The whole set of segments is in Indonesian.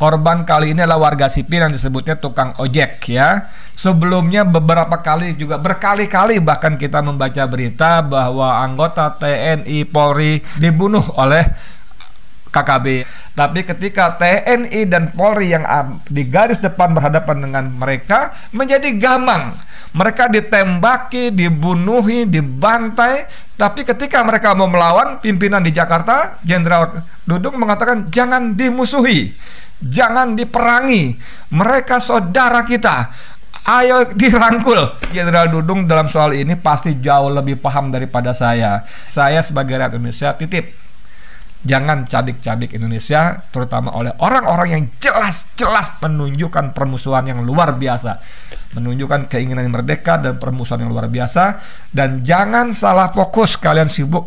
Korban kali ini adalah warga sipil yang disebutnya tukang ojek ya. Sebelumnya beberapa kali juga berkali-kali bahkan kita membaca berita bahwa anggota TNI Polri dibunuh oleh KKB. Tapi ketika TNI dan Polri yang di garis depan berhadapan dengan mereka menjadi gamang. Mereka ditembaki, dibunuhi, dibantai. Tapi ketika mereka mau melawan, pimpinan di Jakarta, Jenderal Dudung mengatakan jangan dimusuhi, jangan diperangi. Mereka saudara kita. Ayo dirangkul. Jenderal Dudung dalam soal ini pasti jauh lebih paham daripada saya. Saya sebagai rakyat Indonesia titip, jangan cabik-cabik Indonesia, terutama oleh orang-orang yang jelas-jelas menunjukkan permusuhan yang luar biasa, menunjukkan keinginan merdeka dan permusuhan yang luar biasa. Dan jangan salah fokus, kalian sibuk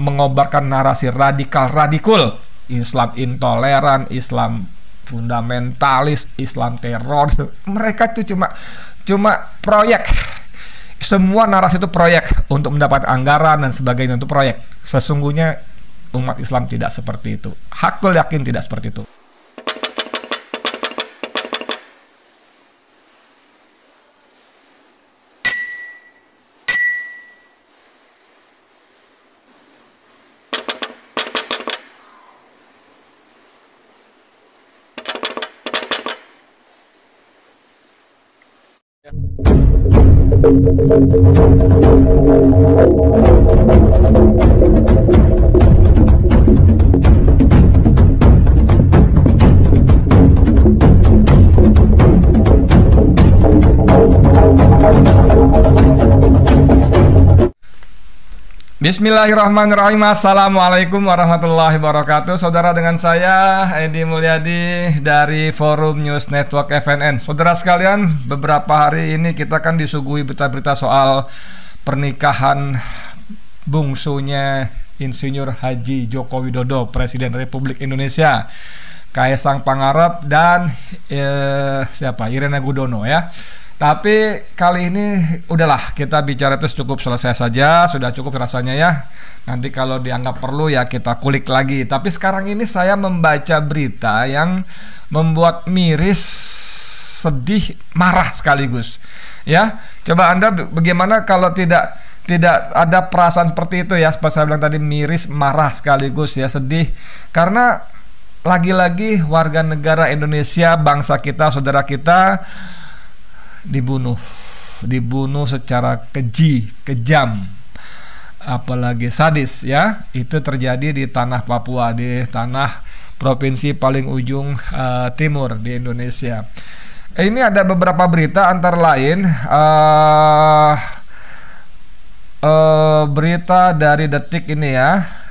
mengobarkan narasi radikal-radikul, Islam intoleran, Islam fundamentalis, Islam teror. Mereka itu cuma proyek. Semua narasi itu proyek untuk mendapat anggaran dan sebagainya, itu proyek. Sesungguhnya umat Islam tidak seperti itu. Hakul yakin tidak seperti itu. Bismillahirrahmanirrahim. Assalamualaikum warahmatullahi wabarakatuh. Saudara, dengan saya Edi Mulyadi dari Forum News Network FNN. Saudara sekalian, beberapa hari ini kita kan disuguhi berita-berita soal pernikahan bungsunya Insinyur Haji Joko Widodo, Presiden Republik Indonesia, Kaisang Pangarep dan Irena Gudono ya. Tapi kali ini udahlah, kita bicara itu cukup selesai saja, sudah cukup rasanya ya. Nanti kalau dianggap perlu ya kita kulik lagi. Tapi sekarang ini saya membaca berita yang membuat miris, sedih, marah sekaligus. Ya, coba Anda bagaimana kalau tidak ada perasaan seperti itu ya? Seperti saya bilang tadi, miris, marah sekaligus ya, sedih. Karena lagi-lagi warga negara Indonesia, bangsa kita, saudara kita dibunuh secara keji, kejam, apalagi sadis ya. Itu terjadi di tanah Papua, di tanah provinsi paling ujung timur di Indonesia. Ini ada beberapa berita, antara lain berita dari Detik ini ya.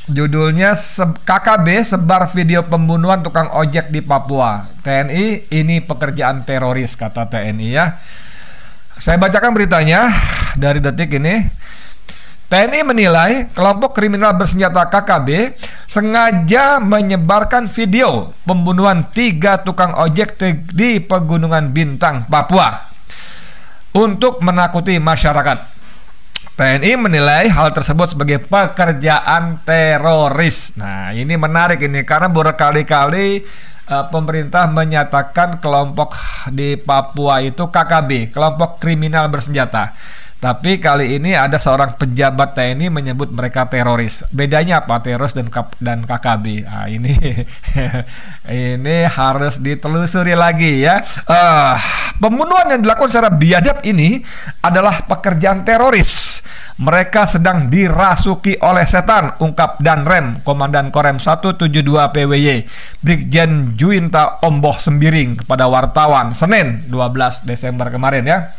Judulnya KKB sebar video pembunuhan tukang ojek di Papua. TNI, ini pekerjaan teroris, kata TNI ya. Saya bacakan beritanya dari Detik ini. TNI menilai kelompok kriminal bersenjata KKB sengaja menyebarkan video pembunuhan 3 tukang ojek di Pegunungan Bintang, Papua untuk menakuti masyarakat. TNI menilai hal tersebut sebagai pekerjaan teroris. Nah, ini menarik ini karena berkali-kali pemerintah menyatakan kelompok di Papua itu KKB, kelompok kriminal bersenjata. Tapi kali ini ada seorang pejabat TNI menyebut mereka teroris. Bedanya apa teroris dan KKB? Nah, ini harus ditelusuri lagi ya. Pembunuhan yang dilakukan secara biadab ini adalah pekerjaan teroris. Mereka sedang dirasuki oleh setan, ungkap Danrem, Komandan Korem 172 PWY, Brigjen Juwinta Omboh Sembiring kepada wartawan Senin 12 Desember kemarin ya.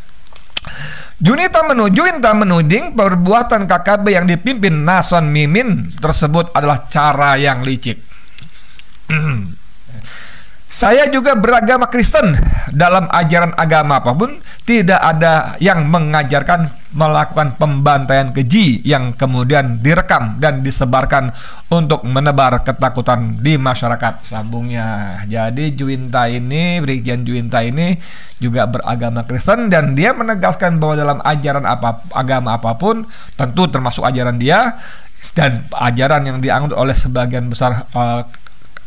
Juwinta menuding perbuatan KKB yang dipimpin Nason Mimin tersebut adalah cara yang licik. Saya juga beragama Kristen. Dalam ajaran agama apapun tidak ada yang mengajarkan melakukan pembantaian keji yang kemudian direkam dan disebarkan untuk menebar ketakutan di masyarakat, sambungnya. Jadi Brigjen Juwinta ini juga beragama Kristen dan dia menegaskan bahwa dalam ajaran agama apapun, tentu termasuk ajaran dia dan ajaran yang dianggap oleh sebagian besar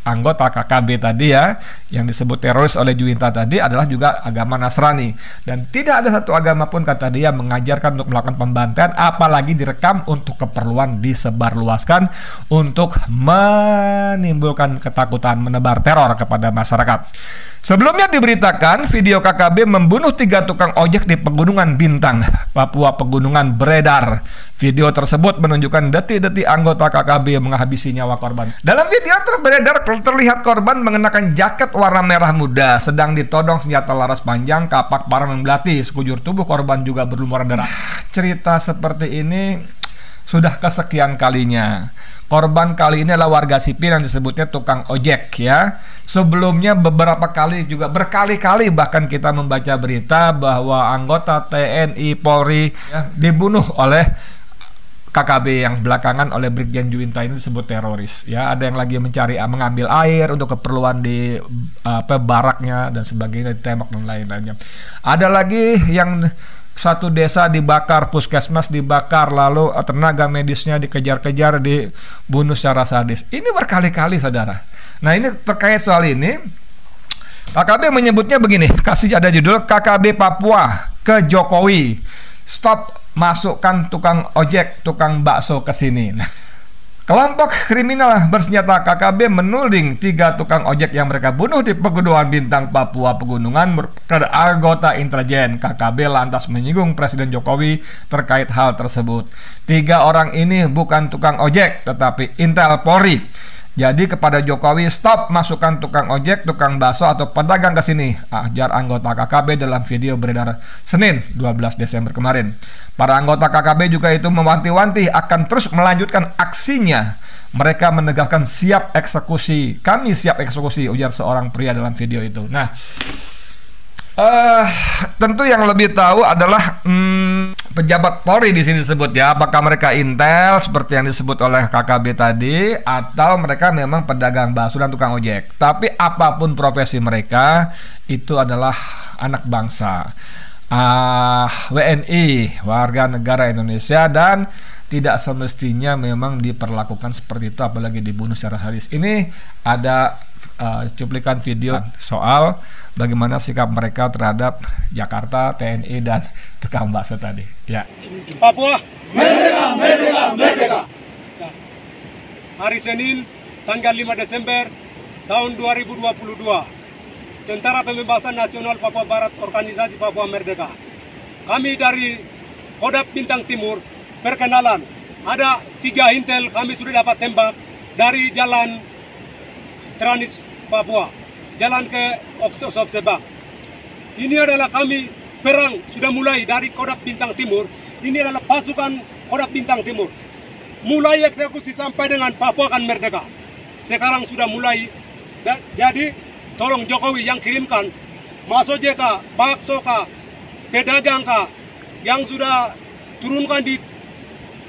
anggota KKB tadi ya, yang disebut teroris oleh junta tadi adalah juga agama Nasrani. Dan tidak ada satu agama pun, kata dia, mengajarkan untuk melakukan pembantaian, apalagi direkam untuk keperluan disebarluaskan untuk menimbulkan ketakutan, menebar teror kepada masyarakat. Sebelumnya diberitakan video KKB membunuh 3 tukang ojek di Pegunungan Bintang, Papua Pegunungan beredar. Video tersebut menunjukkan detik-detik anggota KKB menghabisi nyawa korban. Dalam video beredar terlihat korban mengenakan jaket warna merah muda, sedang ditodong senjata laras panjang, kapak parang dan belati. Sekujur tubuh korban juga berlumuran darah. Cerita seperti ini sudah kesekian kalinya. Korban kali ini adalah warga sipil yang disebutnya tukang ojek ya. Sebelumnya beberapa kali juga berkali-kali bahkan kita membaca berita bahwa anggota TNI Polri ya, dibunuh oleh KKB yang belakangan oleh Brigjen Juwinta ini disebut teroris ya. Ada yang lagi mencari mengambil air untuk keperluan di baraknya dan sebagainya, ditembak dan lain-lainnya. Ada lagi yang satu desa dibakar, puskesmas dibakar, lalu tenaga medisnya dikejar-kejar, dibunuh secara sadis. Ini berkali-kali, saudara. Nah, ini terkait soal ini, KKB menyebutnya begini, kasih ada judul KKB Papua ke Jokowi, stop masukkan tukang ojek, tukang bakso ke sini. Nah, kelompok kriminal bersenjata KKB menuding 3 tukang ojek yang mereka bunuh di Pegunungan Bintang, Papua Pegunungan merupakan anggota intelijen. KKB lantas menyinggung Presiden Jokowi terkait hal tersebut. 3 orang ini bukan tukang ojek, tetapi Intel Polri. Jadi kepada Jokowi, stop masukkan tukang ojek, tukang bakso atau pedagang ke sini, ajar anggota KKB dalam video beredar Senin 12 Desember kemarin. Para anggota KKB juga itu mewanti-wanti akan terus melanjutkan aksinya. Mereka menegaskan siap eksekusi. Kami siap eksekusi, ujar seorang pria dalam video itu. Nah, tentu yang lebih tahu adalah pejabat Polri di sini disebut ya. Apakah mereka intel seperti yang disebut oleh KKB tadi, atau mereka memang pedagang bakso dan tukang ojek. Tapi apapun profesi mereka, itu adalah anak bangsa, WNI, warga negara Indonesia, dan tidak semestinya memang diperlakukan seperti itu, apalagi dibunuh secara sadis. Ini ada cuplikan video soal bagaimana sikap mereka terhadap Jakarta, TNI, dan tukang bakso tadi. Ya. Papua, merdeka, merdeka, merdeka. Ya. Hari Senin, tanggal 5 Desember tahun 2022, Tentara Pembebasan Nasional Papua Barat, Organisasi Papua Merdeka. Kami dari Kodam Bintang Timur, perkenalan, ada 3 intel kami sudah dapat tembak dari jalan Tranis Papua, jalan ke Oksebang. Ini adalah kami perang sudah mulai dari Kodam Bintang Timur. Ini adalah pasukan Kodam Bintang Timur. Mulai eksekusi sampai dengan Papua akan merdeka. Sekarang sudah mulai. Jadi tolong Jokowi yang kirimkan masojek, bakso, pedagang yang sudah turunkan di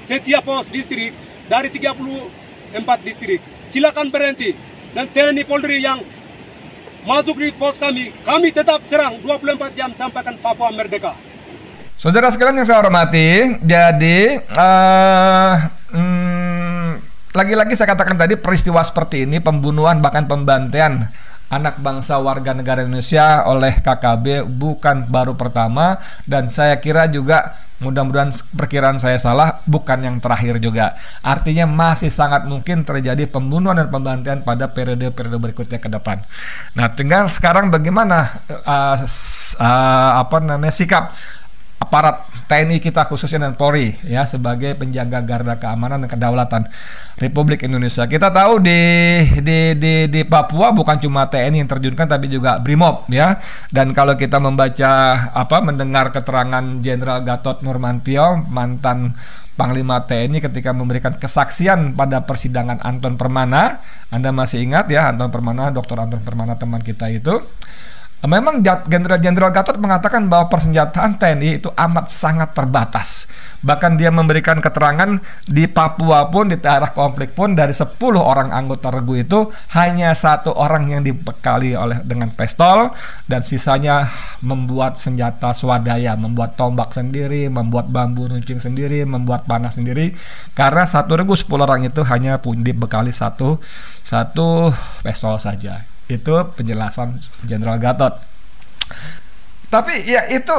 setiap pos distrik dari 34 distrik. Silakan berhenti. Dan TNI Polri yang masuk di pos kami tetap serang 24 jam sampaikan Papua merdeka. Saudara sekalian yang saya hormati, jadi lagi-lagi saya katakan tadi, peristiwa seperti ini, pembunuhan bahkan pembantaian anak bangsa warga negara Indonesia oleh KKB bukan baru pertama, dan saya kira juga, mudah-mudahan perkiraan saya salah, bukan yang terakhir juga. Artinya masih sangat mungkin terjadi pembunuhan dan pembantaian pada periode-periode berikutnya ke depan. Nah, tinggal sekarang bagaimana sikap aparat TNI kita khususnya dan Polri ya, sebagai penjaga garda keamanan dan kedaulatan Republik Indonesia. Kita tahu di Papua bukan cuma TNI yang terjunkan, tapi juga BRIMOB ya. Dan kalau kita mendengar keterangan Jenderal Gatot Nurmantio, mantan Panglima TNI, ketika memberikan kesaksian pada persidangan Anton Permana, Anda masih ingat ya, Anton Permana, Dr. Anton Permana, teman kita itu. Memang Jenderal Gatot mengatakan bahwa persenjataan TNI itu amat sangat terbatas. Bahkan dia memberikan keterangan di Papua pun, di daerah konflik pun, dari 10 orang anggota regu itu hanya 1 orang yang dibekali dengan pistol, dan sisanya membuat senjata swadaya, membuat tombak sendiri, membuat bambu runcing sendiri, membuat panah sendiri. Karena satu regu 10 orang itu hanya dibekali satu pistol saja. Itu penjelasan Jenderal Gatot. Tapi ya itu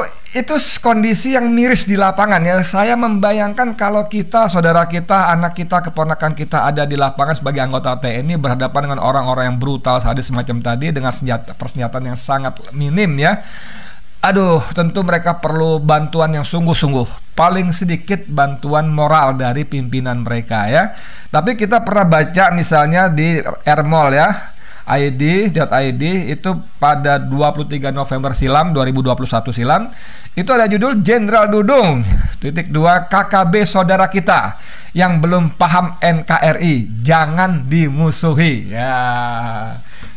kondisi yang miris di lapangan ya. Saya membayangkan kalau kita, saudara kita, anak kita, keponakan kita ada di lapangan sebagai anggota TNI berhadapan dengan orang-orang yang brutal sadis semacam tadi dengan persenjataan yang sangat minim ya. Aduh, tentu mereka perlu bantuan yang sungguh-sungguh. Paling sedikit bantuan moral dari pimpinan mereka ya. Tapi kita pernah baca misalnya di Airmall ya, ID itu pada 23 November silam 2021 silam itu ada judul Jenderal Dudung _2 KKB saudara kita yang belum paham NKRI jangan dimusuhi ya.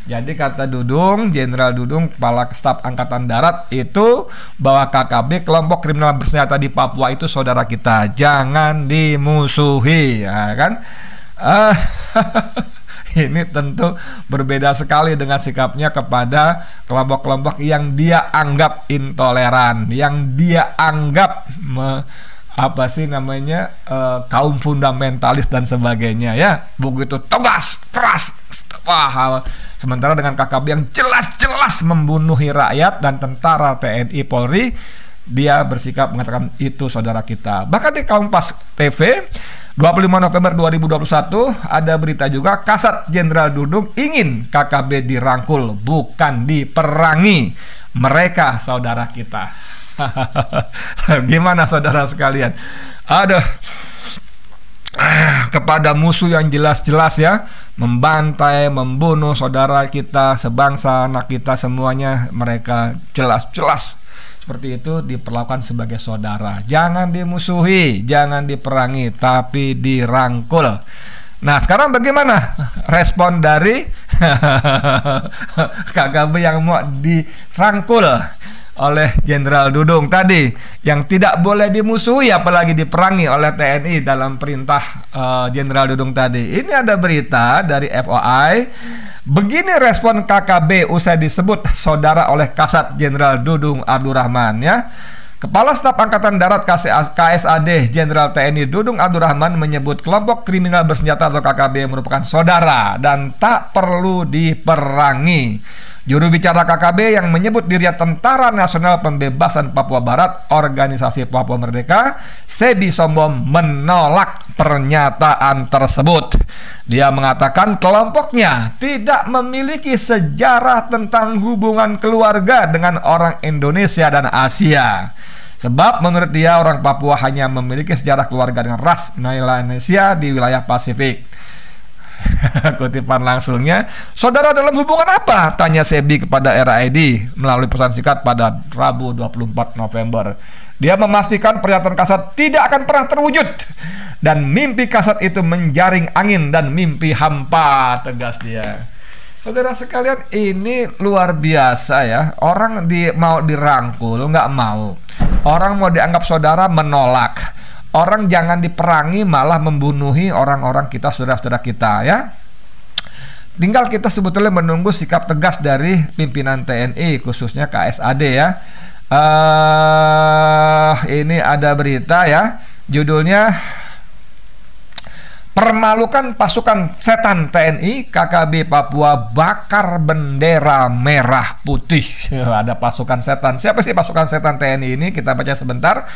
Jadi kata Dudung, Jenderal Dudung, Kepala Staf Angkatan Darat itu bahwa KKB kelompok kriminal bersenjata di Papua itu saudara kita, jangan dimusuhi ya kan. Ini tentu berbeda sekali dengan sikapnya kepada kelompok-kelompok yang dia anggap intoleran, yang dia anggap kaum fundamentalis dan sebagainya ya. Begitu tegas, keras. Wah, sementara dengan KKB yang jelas-jelas membunuhi rakyat dan tentara TNI Polri, dia bersikap mengatakan itu saudara kita. Bahkan di Kompas TV 25 November 2021 ada berita juga Kasat Jenderal Dudung ingin KKB dirangkul bukan diperangi. Mereka saudara kita. Gimana saudara sekalian? Aduh, kepada musuh yang jelas-jelas ya, membantai, membunuh saudara kita, sebangsa, anak kita semuanya, mereka jelas-jelas seperti itu diperlakukan sebagai saudara. Jangan dimusuhi, jangan diperangi, tapi dirangkul. Nah, sekarang bagaimana respon dari KKB yang mau dirangkul oleh Jenderal Dudung tadi, yang tidak boleh dimusuhi apalagi diperangi oleh TNI dalam perintah Jenderal Dudung tadi. Ini ada berita dari FOI. Begini respon KKB usai disebut saudara oleh Kasat Jenderal Dudung Abdurrahman ya. Kepala Staf Angkatan Darat KSAD Jenderal TNI Dudung Abdurrahman menyebut kelompok kriminal bersenjata atau KKB merupakan saudara dan tak perlu diperangi. Juru bicara KKB yang menyebut dirinya Tentara Nasional Pembebasan Papua Barat, Organisasi Papua Merdeka, Sebi Sombom, menolak pernyataan tersebut. Dia mengatakan kelompoknya tidak memiliki sejarah tentang hubungan keluarga dengan orang Indonesia dan Asia. Sebab menurut dia orang Papua hanya memiliki sejarah keluarga dengan ras Melanesia di wilayah Pasifik. Kutipan langsungnya, saudara dalam hubungan apa? Tanya Sebi kepada RAID melalui pesan singkat pada Rabu 24 November. Dia memastikan pernyataan Kasat tidak akan pernah terwujud dan mimpi Kasat itu menjaring angin dan mimpi hampa, tegas dia. Saudara sekalian, ini luar biasa ya. Orang mau dirangkul nggak mau, orang mau dianggap saudara menolak. Orang jangan diperangi malah membunuhi orang-orang kita, saudara-saudara kita ya. Tinggal kita sebetulnya menunggu sikap tegas dari pimpinan TNI khususnya KSAD ya. Ini ada berita ya, judulnya permalukan pasukan setan TNI, KKB Papua bakar bendera merah putih. Ada pasukan setan. Siapa sih pasukan setan TNI ini? Kita baca sebentar.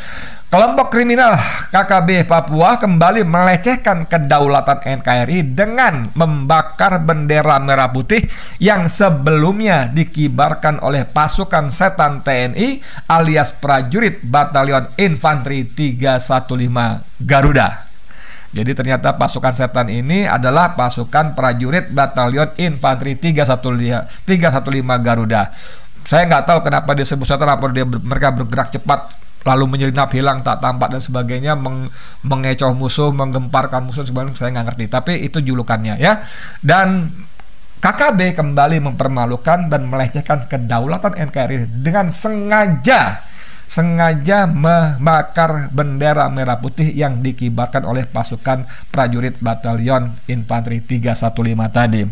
Kelompok kriminal KKB Papua kembali melecehkan kedaulatan NKRI dengan membakar bendera merah putih yang sebelumnya dikibarkan oleh pasukan setan TNI alias prajurit Batalion Infanteri 315 Garuda. Jadi ternyata pasukan setan ini adalah pasukan prajurit Batalion Infanteri 315 Garuda. Saya nggak tahu kenapa disebut setan, apa mereka bergerak cepat lalu menyelinap, hilang, tak tampak dan sebagainya, mengecoh musuh, menggemparkan musuh sebagainya, saya nggak ngerti. Tapi itu julukannya ya. Dan KKB kembali mempermalukan dan melecehkan kedaulatan NKRI dengan sengaja membakar bendera merah putih yang dikibarkan oleh pasukan prajurit Batalion Infanteri 315 tadi.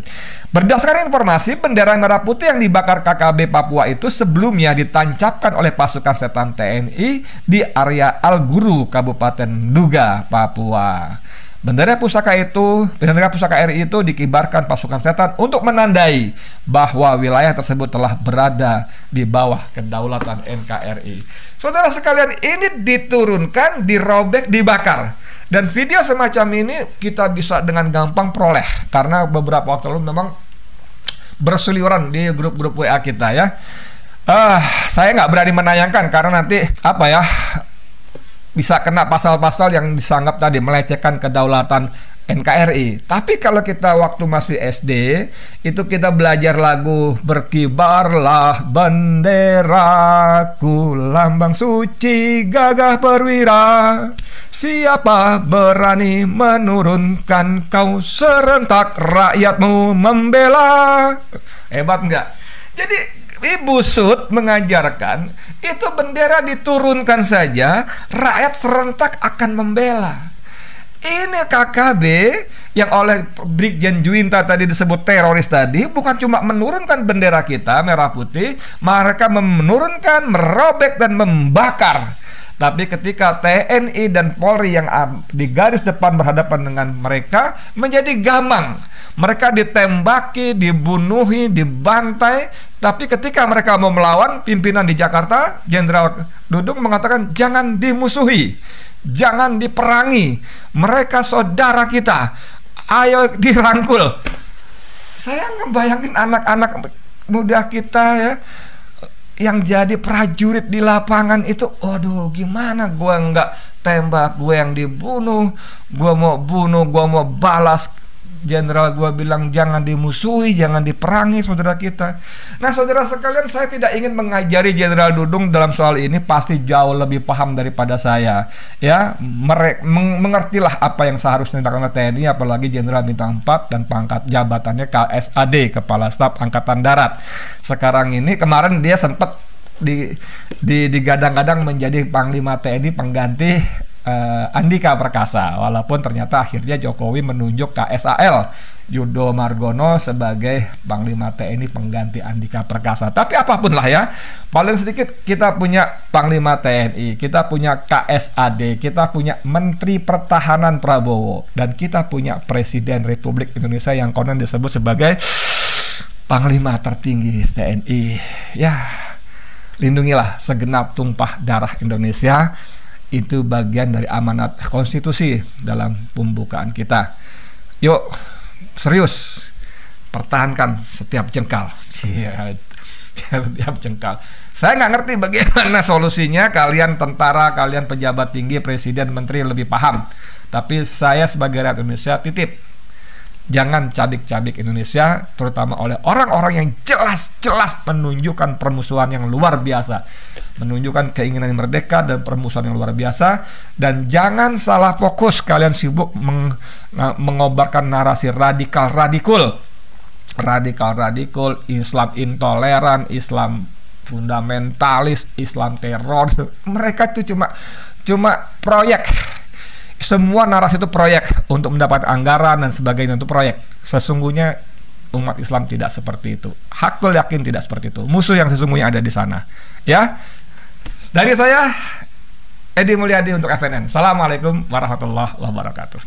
Berdasarkan informasi, bendera merah putih yang dibakar KKB Papua itu sebelumnya ditancapkan oleh pasukan setan TNI di area Alguru, Kabupaten Nduga, Papua. Bendera pusaka RI itu dikibarkan pasukan setan untuk menandai bahwa wilayah tersebut telah berada di bawah kedaulatan NKRI. Saudara sekalian, ini diturunkan, dirobek, dibakar. Dan video semacam ini kita bisa dengan gampang peroleh karena beberapa waktu lalu memang berseliweran di grup-grup WA kita ya. Saya nggak berani menayangkan karena nanti bisa kena pasal-pasal yang disanggap tadi melecehkan kedaulatan NKRI. Tapi kalau kita waktu masih SD, itu kita belajar lagu Berkibarlah benderaku, lambang suci gagah perwira, siapa berani menurunkan kau, serentak rakyatmu membela. Hebat nggak? Jadi Ibu Sud mengajarkan itu bendera diturunkan saja rakyat serentak akan membela. Ini KKB yang oleh Brigjen Juwinta tadi disebut teroris tadi bukan cuma menurunkan bendera kita merah putih, mereka menurunkan, merobek dan membakar. Tapi ketika TNI dan Polri yang di garis depan berhadapan dengan mereka menjadi gamang. Mereka ditembaki, dibunuhi, dibantai. Tapi ketika mereka mau melawan, pimpinan di Jakarta, Jenderal Dudung mengatakan jangan dimusuhi, jangan diperangi, mereka saudara kita, ayo dirangkul. Saya ngebayangin anak-anak muda kita ya, yang jadi prajurit di lapangan itu, aduh gimana gue nggak tembak, gue yang dibunuh, gue mau bunuh, gue mau balas. Jenderal gue bilang jangan dimusuhi, jangan diperangi saudara kita. Nah saudara sekalian, saya tidak ingin mengajari Jenderal Dudung dalam soal ini, pasti jauh lebih paham daripada saya. Ya, mengertilah apa yang seharusnya dilakukan TNI, apalagi Jenderal Bintang 4 dan pangkat jabatannya KSAD, Kepala Staf Angkatan Darat. Sekarang ini, kemarin dia sempat digadang-gadang menjadi Panglima TNI pengganti Andika Perkasa, walaupun ternyata akhirnya Jokowi menunjuk KSAL Yudo Margono sebagai Panglima TNI pengganti Andika Perkasa. Tapi apapun lah ya, paling sedikit kita punya Panglima TNI, kita punya KSAD, kita punya Menteri Pertahanan Prabowo, dan kita punya Presiden Republik Indonesia yang konon disebut sebagai Panglima tertinggi TNI. Ya, lindungilah segenap tumpah darah Indonesia. Itu bagian dari amanat konstitusi dalam pembukaan kita. Yuk, serius, pertahankan setiap jengkal. Iya, setiap jengkal. Saya nggak ngerti bagaimana solusinya. Kalian tentara, kalian pejabat tinggi, presiden, menteri lebih paham. Tapi saya sebagai rakyat Indonesia titip, jangan cabik-cabik Indonesia, terutama oleh orang-orang yang jelas-jelas menunjukkan permusuhan yang luar biasa, menunjukkan keinginan merdeka dan permusuhan yang luar biasa. Dan jangan salah fokus, kalian sibuk mengobarkan narasi radikal, Islam intoleran, Islam fundamentalis, Islam teror. Mereka itu cuma proyek. Semua narasi itu proyek untuk mendapat anggaran dan sebagainya, itu proyek. Sesungguhnya umat Islam tidak seperti itu. Hakul yakin tidak seperti itu. Musuh yang sesungguhnya ada di sana. Ya, dari saya Edi Mulyadi untuk FNN. Assalamualaikum warahmatullahi wabarakatuh.